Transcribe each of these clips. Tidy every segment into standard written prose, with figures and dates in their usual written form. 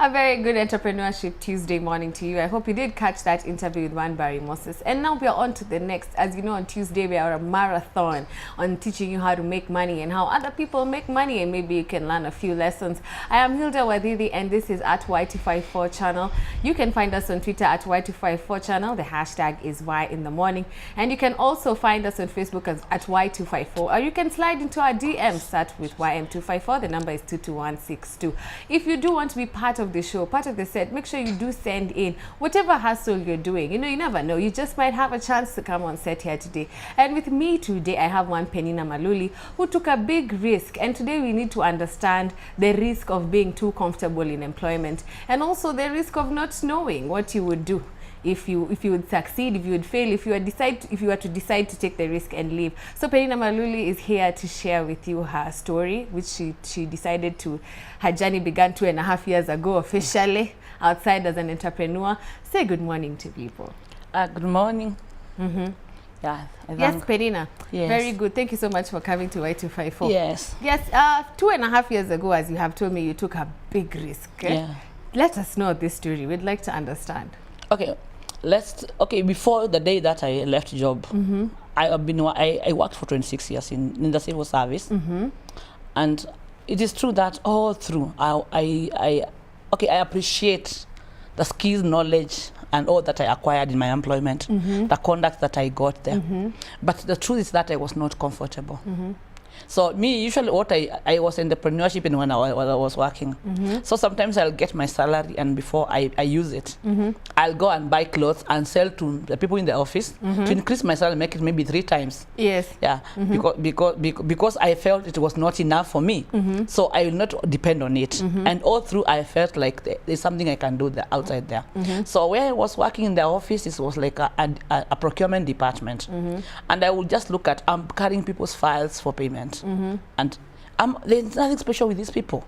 A very good Entrepreneurship Tuesday morning to you. I hope you did catch that interview with Barry Moses. And now we are on to the next. As you know, on Tuesday we are a marathon on teaching you how to make money and how other people make money, and maybe you can learn a few lessons. I am Hilda Wadidi, and this is at Y254 channel. You can find us on Twitter at Y254 channel. The hashtag is Y in the morning. And you can also find us on Facebook as at Y254, or you can slide into our DMs at with YM254. The number is 22162. If you do want to be part of the show, part of the set, make sure you do send in whatever hustle you're doing. You know, you never know, you just might have a chance to come on set here today. And with me today I have one Penina Maluli who took a big risk, and today we need to understand the risk of being too comfortable in employment, and also the risk of not knowing what you would do if you would succeed, if you would fail, if you were to decide to take the risk and leave. So Penina Maluli is here to share with you her story, which she decided to. Her journey began 2.5 years ago officially outside as an entrepreneur. Say good morning to people. Good morning. Yeah. Yes, Penina. Yes. Very good. Thank you so much for coming to Y254. Yes. Yes. 2.5 years ago, as you have told me, you took a big risk. Yeah. Let us know this story. We'd like to understand. Okay. Before the day that I left job, I worked for 26 years in the civil service, and it is true that all through I appreciate the skills, knowledge, and all that I acquired in my employment, the conduct that I got there. But the truth is that I was not comfortable. So me, usually what I was in entrepreneurship in when I was working. So sometimes I'll get my salary, and before I use it, I'll go and buy clothes and sell to the people in the office to increase my salary, make it maybe 3 times. Yes. Yeah. Because I felt it was not enough for me. So I will not depend on it. And all through I felt like there's something I can do there, outside there. So where I was working in the office, it was like a procurement department. And I would just look at, I'm carrying people's files for payment. And there's nothing special with these people.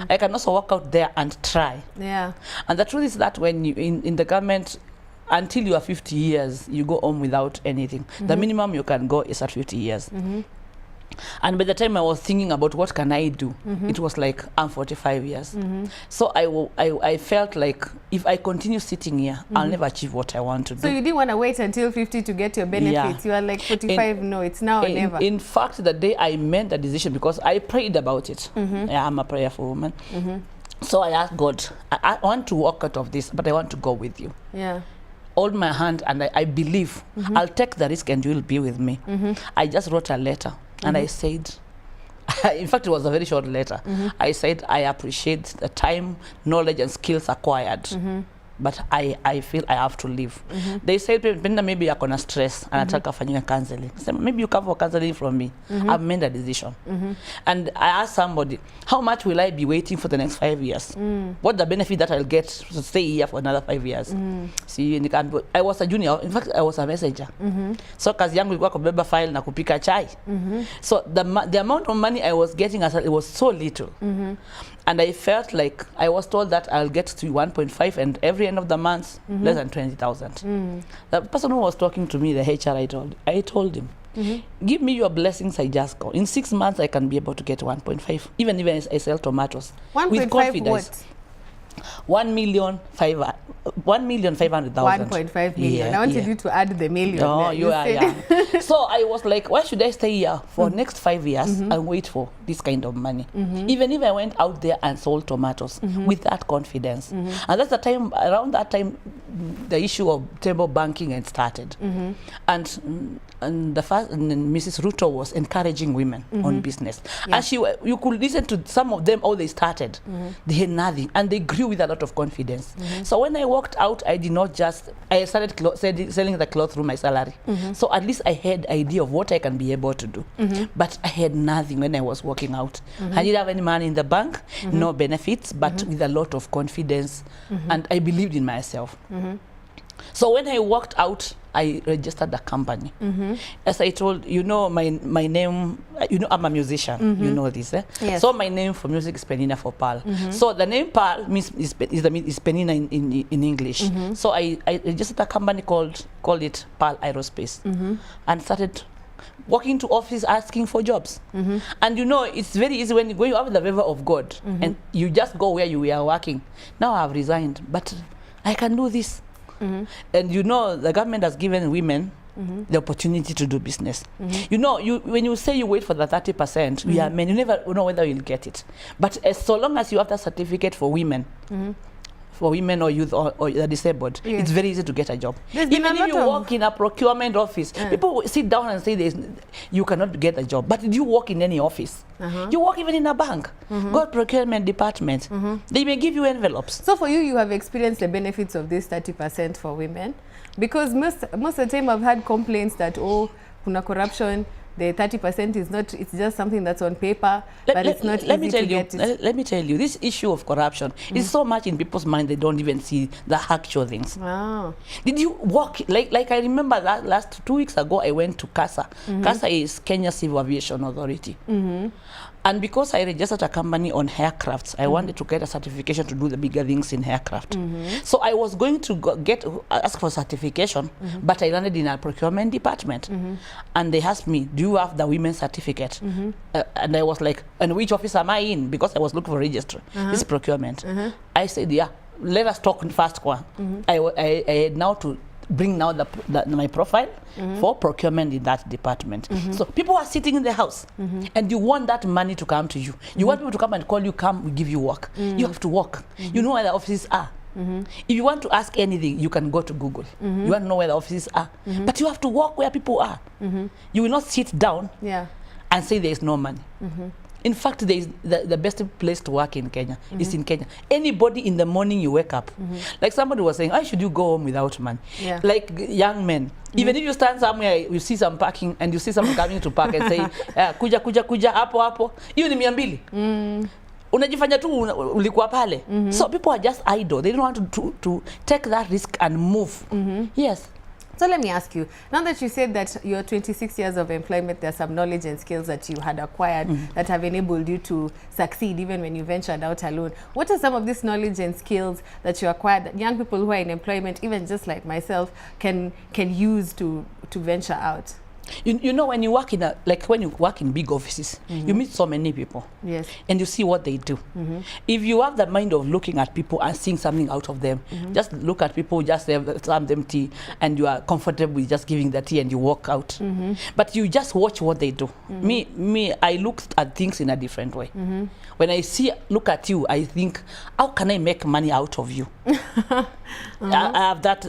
I can also walk out there and try. Yeah. And the truth is that when you in the government, until you are 50 years, you go home without anything. The minimum you can go is at 50 years. And by the time I was thinking about what can I do, it was like I'm 45 years. So I felt like if I continue sitting here, I'll never achieve what I want to do. So you didn't want to wait until 50 to get your benefits. You are like 45, no, it's now or never. In fact, the day I made the decision, because I prayed about it. Yeah, I'm a prayerful woman. So I asked God, I want to walk out of this, but I want to go with you. Yeah. Hold my hand, and I believe I'll take the risk and you will be with me. I just wrote a letter. And I said, in fact, it was a very short letter. I said, I appreciate the time, knowledge, and skills acquired, but I feel I have to leave. They said, maybe you're gonna stress, and I talk about counseling. So maybe you come for counseling from me. I've made a decision. And I asked somebody, how much will I be waiting for the next 5 years? What the benefit that I'll get to stay here for another 5 years? See, I was a junior. In fact, I was a messenger. So kazi yangu ilikuwa kubeba file na kupika chai. So the amount of money I was getting, it was so little. And I felt like I was told that I'll get to 1.5, and every end of the month, less than 20,000. The person who was talking to me, the HR, I told him, give me your blessings, I just go. In 6 months, I can be able to get 1.5, even if I sell tomatoes. 1.5 what? 1,500,000. 1.5 million. Yeah, I wanted you to add the million. No, yeah. So I was like, why should I stay here for next 5 years and wait for this kind of money? Even if I went out there and sold tomatoes with that confidence. And that's the time, around that time, the issue of table banking had started. And Mrs. Ruto was encouraging women on business. And you could listen to some of them, how they started. They had nothing, and they grew with a lot of confidence. So when I walked out, I did not just, I started selling the clothes through my salary. So at least I had idea of what I can be able to do. But I had nothing when I was walking out. I didn't have any money in the bank, no benefits, but with a lot of confidence. And I believed in myself. So when I walked out, I registered the company. As I told you, know my name, you know I'm a musician, you know this. Yes. So my name for music is Penina for Pearl. So the name Pearl means is Penina in English. So I registered a company called it Pearl Aerospace, and started walking to office asking for jobs. And you know, it's very easy when you have the favor of God and you just go where you were working. Now I've resigned, but I can do this. And you know, the government has given women the opportunity to do business. You know, when you say you wait for the 30%, we are men, you never know whether you'll get it. But so long as you have that certificate for women, or youth or the disabled, it's very easy to get a job. Even if you work in a procurement office, people will sit down and say you cannot get a job. But did you work in any office? You work even in a bank. Go to procurement department. They may give you envelopes. So for you, you have experienced the benefits of this 30% for women? Because most of the time I've had complaints that, oh, kuna corruption, the 30% is not, it's just something that's on paper, but it's not easy to get it. Let me tell you, this issue of corruption is so much in people's mind they don't even see the actual things. Wow. Did you walk, like I remember that last 2 weeks ago, I went to CASA. CASA is Kenya Civil Aviation Authority. And because I registered a company on aircrafts, I wanted to get a certification to do the bigger things in aircraft. So I was going to ask for certification, but I landed in a procurement department. And they asked me, do you have the women's certificate? And I was like, and which office am I in? Because I was looking for registrar. This is procurement. I said, yeah, let us talk first. I had now to bring now my profile for procurement in that department. So people are sitting in the house and you want that money to come to you. You want people to come and call you, come, we give you work. You have to work. You know where the offices are. If you want to ask anything, you can go to Google. You want to know where the offices are. But you have to work where people are. You will not sit down and say there is no money. In fact, there is the best place to work in Kenya is in Kenya. Anybody in the morning you wake up, like somebody was saying, why should you go home without money? Like young men, even if you stand somewhere, you see some parking and you see someone coming to park and say, kuja, hapo, hiyo ni 200. Unajifanya tu ulikuwa pale. So people are just idle. They don't want to take that risk and move. Yes. So let me ask you, now that you said that your 26 years of employment, there's some knowledge and skills that you had acquired that have enabled you to succeed even when you ventured out alone. What are some of these knowledge and skills that you acquired that young people who are in employment, even just like myself, can use to venture out? You know, when you work in when you work in big offices, you meet so many people. Yes. And you see what they do. If you have the mind of looking at people and seeing something out of them, just look at people, just serve them tea, and you are comfortable with just giving the tea and you walk out. But you just watch what they do. Me, I look at things in a different way. When I look at you, I think, how can I make money out of you? I have that,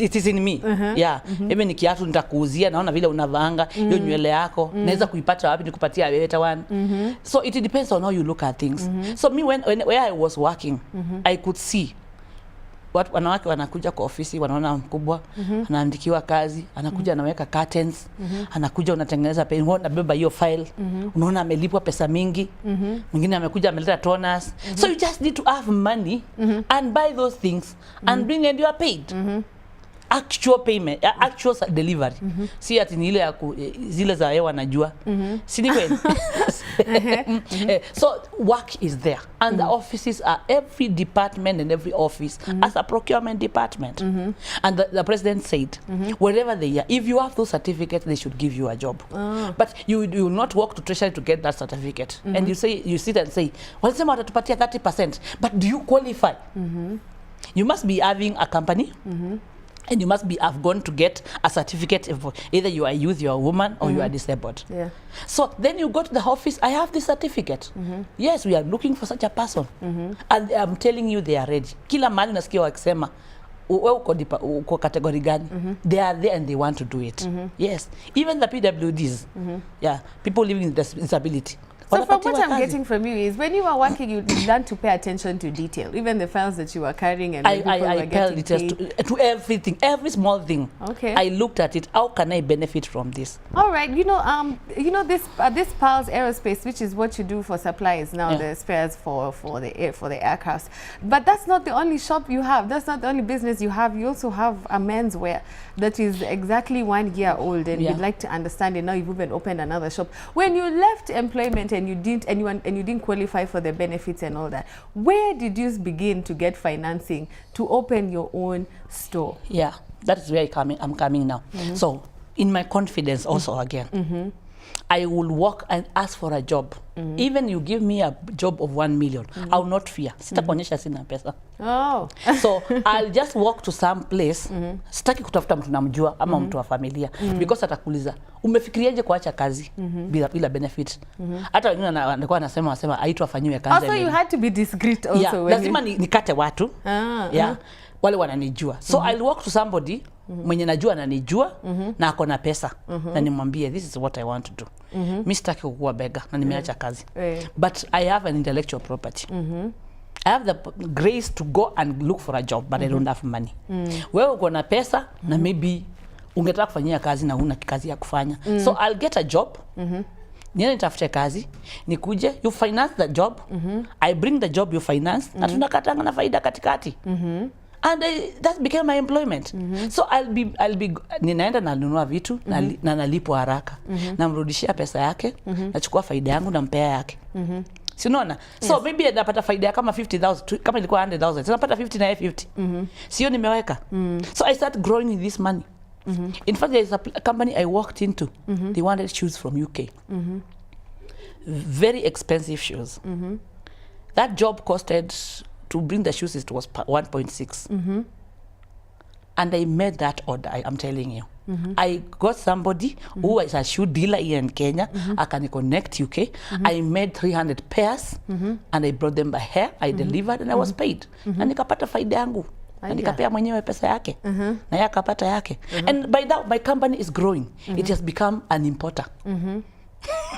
it is in me. Yeah. Even nikiatu nitakuuzia, naona vile unavanga, hiyo nywele yako, naweza kuipata wapi nikupatia better one. So it depends on how you look at things. So me, where I was working, I could see wanawake wanakuja kwa ofisi, wanaona mkubwa, anaandikiwa kazi, anakuja anaweka curtains, anakuja unatengeneza pen, unabeba hiyo file, unaona amelipwa pesa mingi, mwingine amekuja ameleta toners. So you just need to have money and buy those things and bring and you are paid. Actual payment, actual delivery. Si ati ni ile ya zile za hewa najua. Si ni kweli? So work is there and the offices are, every department and every office as a procurement department. And the president said, wherever they are, if you have those certificates, they should give you a job. But you will not work to treasury to get that certificate. And you sit and say, well, sema watatupatia 30%, but do you qualify? You must be having a company. And you must have gone to get a certificate of either you are a youth, you are a woman, or you are disabled. So then you go to the office, I have this certificate. Yes, we are looking for such a person. And I'm telling you, they are ready. Kila mahali nasikia wakisema, uko category gani? They are there and they want to do it. Yes. Even the PWDs, people living with disability. So from what I'm getting from you is when you were working, you learned to pay attention to detail, even the files that you were carrying and I paid attention to everything, every small thing. Okay. I looked at it. How can I benefit from this? All right. You know this Pals Aerospace, which is what you do for supplies now, the spares for the aircrafts. But that's not the only shop you have. That's not the only business you have. You also have a menswear that is exactly 1 year old, and you'd like to understand it. Now you've even opened another shop. When you left employment and you didn't qualify for the benefits and all that, where did you begin to get financing to open your own store? Yeah, that is where I'm coming now. So in my confidence also again. I will walk and ask for a job. Even you give me a job of 1 million, I will not fear. Sitakuonyesha sina pesa. Oh. So I'll just walk to some place. Sitaki kutafuta mtu namjua ama mtu wa familia, because atakuuliza umefikiriaje kuacha kazi bila benefit. Hata wengine anakuwa anasema aitwa afanyiwe kazi. Also you had to be discreet also. Yeah, lazima nikate watu. Wale wananijua. So I'll walk to somebody mwenye najua ananijua na ako na pesa na nimwambie this is what I want to do. Mimi sitaki kuwa bega na nimeacha kazi. But I have an intellectual property. I have the grace to go and look for a job, but I don't have money. Wewe uko na pesa na maybe ungetaka kufanyia kazi na huna kazi ya kufanya. So I'll get a job. Niende nitafute kazi, nikuje, you finance the job. I bring the job, you finance, na tunakatanga na faida katikati. And that became my employment. So I'll be ninaenda na nunua vitu na nalipwa haraka. Namrudishia pesa yake, nachukua faida yangu na mpea yake. Si unaona? So maybe napata faida kama 50,000, kama ilikuwa 100,000, napata 50 na 50. Sio nimeweka. So I start growing in this money. In fact, there is a company I walked into. They wanted shoes from UK. Very expensive shoes. That job costed, to bring the shoes, it was 1.6. And I made that order, I'm telling you. I got somebody who is a shoe dealer here in Kenya. I can connect UK. I made 300 pairs and I brought them by hair. I delivered and I was paid. Na nikapata faida yangu. Na nikapea mwenyewe pesa yake. Na yeye akapata yake. And by now my company is growing. It has become an importer.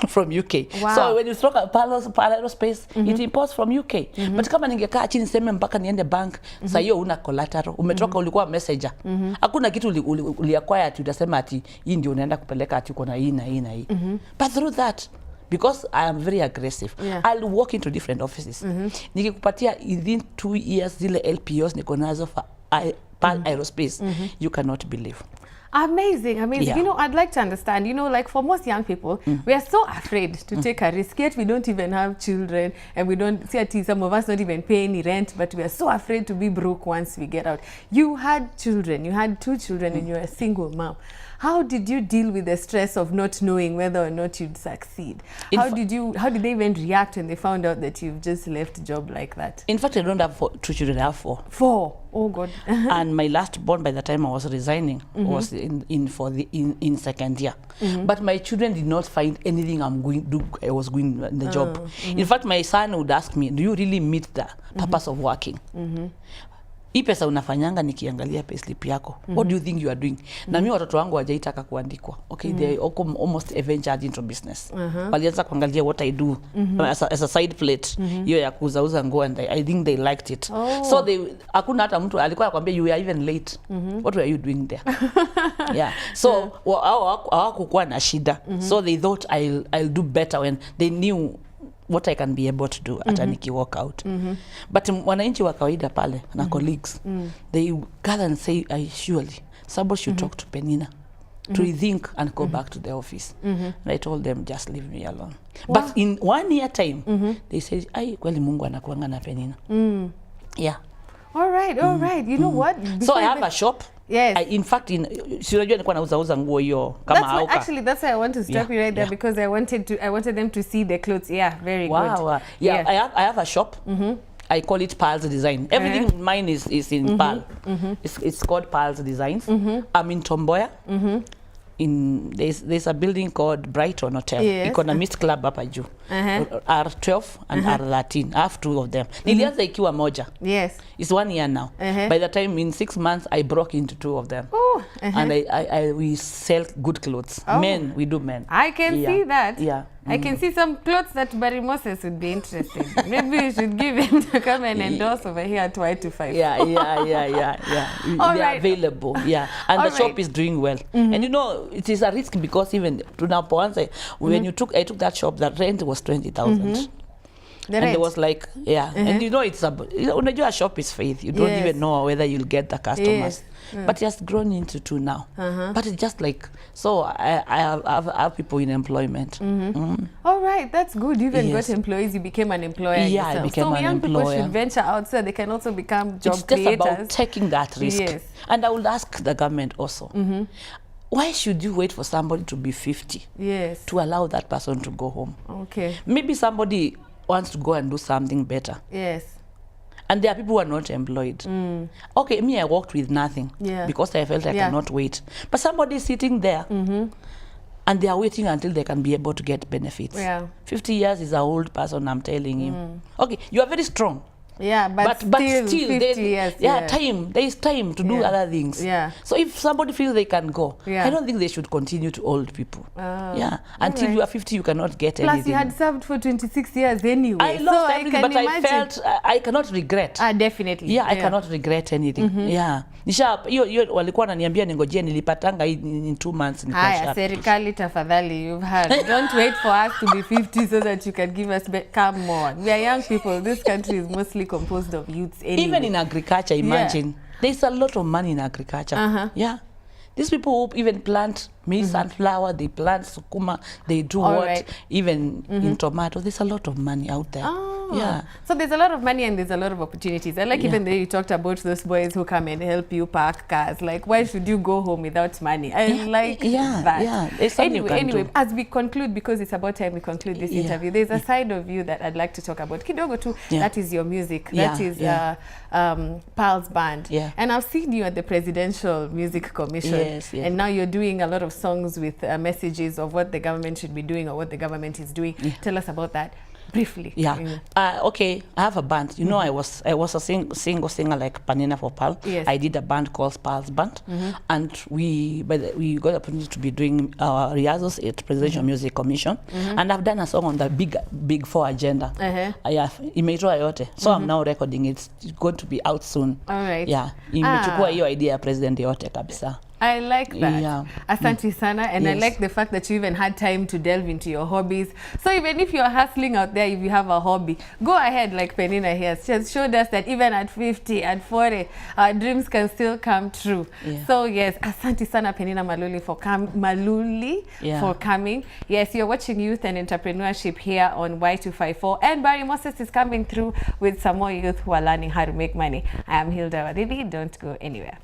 From UK. Wow. So when you talk about aerospace, it imports from UK. But kama ningekaa chini sema mpaka niende bank, sasa hiyo una collateral. Umetoka ulikuwa messenger. Hakuna kitu uliacquire ati utasema ati hii ndio unaenda kupeleka ati uko na hii na hii na hii. But through that, because I am very aggressive, I'll walk into different offices. Nikikupatia within 2 years zile LPOs niko nazo for aerospace, you cannot believe. Amazing, amazing. Yeah. You know, I'd like to understand, you know, like for most young people, we are so afraid to take a risk, yet we don't even have children, and we don't, see, some of us don't even pay any rent, but we are so afraid to be broke once we get out. You had children, you had 2 children, and you're a single mom. How did you deal with the stress of not knowing whether or not you'd succeed? How did they even react when they found out that you've just left a job like that? In fact, I don't have 2 children, I have 4. 4? Oh God. And my last born, by the time I was resigning, was in second year. But my children did not find anything I was going in the job. In fact, my son would ask me, do you really meet the purpose of working? Hii pesa unafanyanga nikiangalia payslip yako. What do you think you are doing? Na mimi watoto wangu hawajaitaka kuandikwa. Okay, they almost ventured into business. Walianza kuangalia what I do as a side plate. Hiyo ya kuuza nguo, and I think they liked it. So hakuna hata mtu alikuwa anakuambia you are even late. What were you doing there? Yeah. So hawakuwa na shida. So they thought I'll do better when they knew what I can be able to do at Aniki walk out. But wananchi wa kawaida pale na colleagues, they gather and say, surely somebody should talk to Penina to rethink and go back to the office. And I told them, just leave me alone. Wow. But in 1 year time, they say, ai, kweli Mungu anakuanga na Penina. Yeah. All right, all right. You know what? So I have a shop. Yes. In fact, unajua nilikuwa nauza nguo hiyo kama hauka. Actually, that's why I want to stop you right there, because I wanted them to see the clothes. Yeah, very good. Wow. Yeah, I have a shop. I call it Pearls Design. Everything mine is in Pearl. It's called Pearls Designs. I'm in Tomboya. There's a building called Brighton Hotel. Yes. Economist Club hapa juu. R12 and R13. I have 2 of them. Nilianza ikiwa moja. Yes. It's 1 year now. By the time in 6 months I broke into 2 of them. And we sell good clothes. Men, we do men. I can see that. Yeah. I can see some clothes that Barry Moses would be interested in. Maybe we should give him to come and endorse over here at Y254. Yeah. They are available. Yeah. And the shop is doing well. And you know, it is a risk because even tunapoanza, when I took that shop, the rent was 20,000. And there was like, and you know, unajua shop is faith. You don't even know whether you'll get the customers. But it has grown into 2 now. But it's just like, so I have people in employment. All right, that's good. You even got employees. You became an employer yourself. I became an employer. So young people should venture out so they can also become job creators. It's just about taking that risk. And I will ask the government also. why should you wait for somebody to be 50 Yes. to allow that person to go home? Okay. Maybe somebody wants to go and do something better. Yes. And there are people who are not employed. Okay, me, I walked with nothing because I felt I cannot wait. But somebody is sitting there and they are waiting until they can be able to get benefits. Yeah. 50 years is an old person, I'm telling you. Okay, you are very strong. Yeah, but still 50 years. There is time to do other things. Yeah. So if somebody feels they can go, I don't think they should continue to old people. Until you are 50, you cannot get anything. Plus, you had served for 26 years anyway. I lost so everything, but I felt I cannot regret. Definitely. Yeah, I cannot regret anything. Hiyo walikuwa wananiambia ningojee, nilipatanga in 2 months. Haya, serikali tafadhali, you've heard. Don't wait for us to be 50 so that you can give us come on. We are young people. This country is mostly composed of youths anyway. Even in agriculture, imagine. There's a lot of money in agriculture. Yeah. These people who even plant maize, sunflower, they plant sukuma, they do even in tomato. There's a lot of money out there. So there's a lot of money and there's a lot of opportunities. I like even though you talked about those boys who come and help you park cars. Like, why should you go home without money? I like that. Yeah. Anyway, as we conclude, because it's about time we conclude this interview, there's a side of you that I'd like to talk about. Kidogo too, that is your music. That is Pearl's band. And I've seen you at the Presidential Music Commission. And now you're doing a lot of songs with messages of what the government should be doing or what the government is doing. Tell us about that briefly. Okay, I have a band. You know, I was a single singer like Panina for Pearl. I did a band called Pearl's Band, and we got the opportunity to be doing rehearsals at Presidential Music Commission, and I've done a song on the big 4 agenda. Imeitwa yote. So I'm now recording it. It's going to be out soon. All right. Imechukua hiyo idea ya president yote kabisa. I like that. Asante sana. And I like the fact that you even had time to delve into your hobbies. So even if you're hustling out there, if you have a hobby, go ahead like Penina here. She has showed us that even at 50, at 40, our dreams can still come true. So yes, asante sana Penina Maluli for coming. Yes, you're watching Youth and Entrepreneurship here on Y254. And Barry Moses is coming through with some more youth who are learning how to make money. I am Hilda Wadidi. Don't go anywhere.